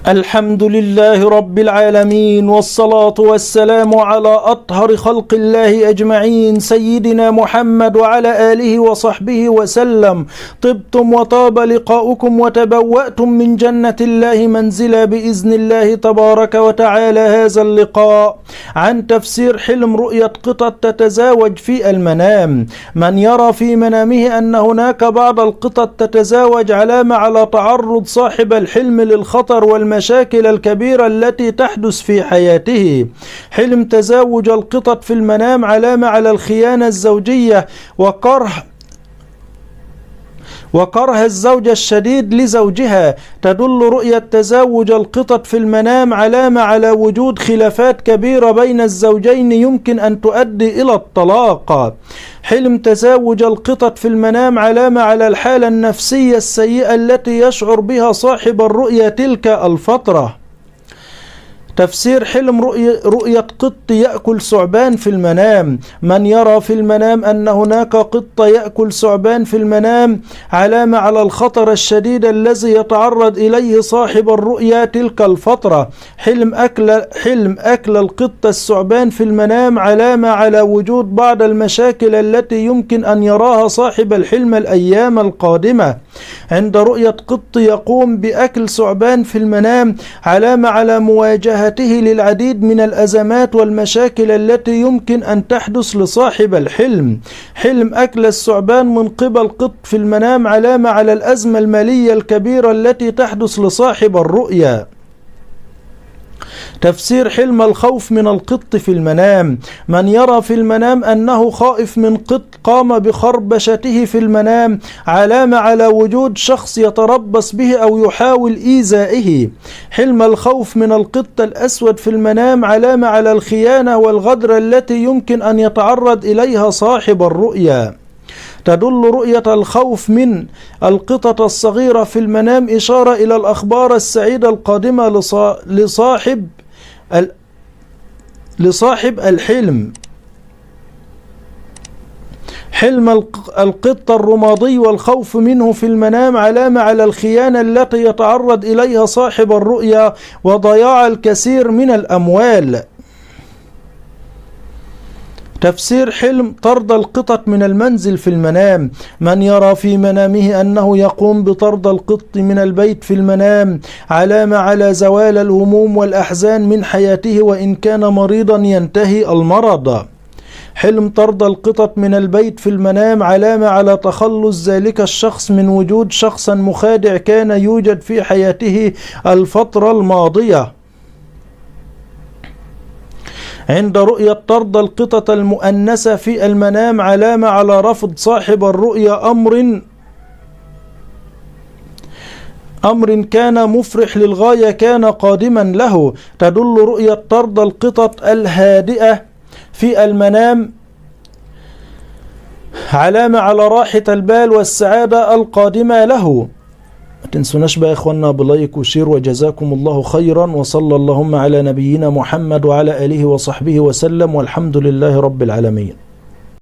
الحمد لله رب العالمين، والصلاة والسلام على أطهر خلق الله أجمعين، سيدنا محمد وعلى آله وصحبه وسلم. طبتم وطاب لقاؤكم وتبوأتم من جنة الله منزلا بإذن الله تبارك وتعالى. هذا اللقاء عن تفسير حلم رؤية قطط تتزاوج في المنام. من يرى في منامه أن هناك بعض القطط تتزاوج علامة على تعرض صاحب الحلم للخطر والمشاكل الكبيرة التي تحدث في حياته. حلم تزاوج القطط في المنام علامة على الخيانة الزوجية وكره الزوجة الشديد لزوجها. تدل رؤية تزاوج القطط في المنام علامة على وجود خلافات كبيرة بين الزوجين يمكن أن تؤدي إلى الطلاق. حلم تزاوج القطط في المنام علامة على الحالة النفسية السيئة التي يشعر بها صاحب الرؤية تلك الفترة. تفسير حلم رؤية قط يأكل ثعبان في المنام. من يرى في المنام أن هناك قط يأكل ثعبان في المنام علامة على الخطر الشديد الذي يتعرض إليه صاحب الرؤيا تلك الفترة. حلم أكل القط الثعبان في المنام علامة على وجود بعض المشاكل التي يمكن أن يراها صاحب الحلم الأيام القادمة. عند رؤية قط يقوم بأكل ثعبان في المنام علامة على مواجهته للعديد من الأزمات والمشاكل التي يمكن أن تحدث لصاحب الحلم. حلم أكل الثعبان من قبل قط في المنام علامة على الأزمة المالية الكبيرة التي تحدث لصاحب الرؤيا. تفسير حلم الخوف من القط في المنام. من يرى في المنام أنه خائف من قط قام بخربشته في المنام علامة على وجود شخص يتربص به أو يحاول إيذائه. حلم الخوف من القط الأسود في المنام علامة على الخيانة والغدر التي يمكن أن يتعرض إليها صاحب الرؤيا. تدل رؤية الخوف من القطة الصغيرة في المنام إشارة إلى الأخبار السعيدة القادمة لصاحب الحلم. حلم القط الرمادي والخوف منه في المنام علامة على الخيانة التي يتعرض إليها صاحب الرؤيا وضياع الكثير من الأموال. تفسير حلم طرد القطط من المنزل في المنام. من يرى في منامه أنه يقوم بطرد القط من البيت في المنام علامة على زوال الهموم والأحزان من حياته، وإن كان مريضا ينتهي المرض. حلم طرد القطط من البيت في المنام علامة على تخلص ذلك الشخص من وجود شخص مخادع كان يوجد في حياته الفترة الماضية. عند رؤية طرد القطط المؤنثة في المنام علامة على رفض صاحب الرؤيا أمر كان مفرح للغاية كان قادما له. تدل رؤية طرد القطط الهادئة في المنام علامة على راحة البال والسعادة القادمة له. ما تنسوناش بقى إخواننا بلايك وشير، وجزاكم الله خيرا، وصلى اللهم على نبينا محمد وعلى آله وصحبه وسلم، والحمد لله رب العالمين.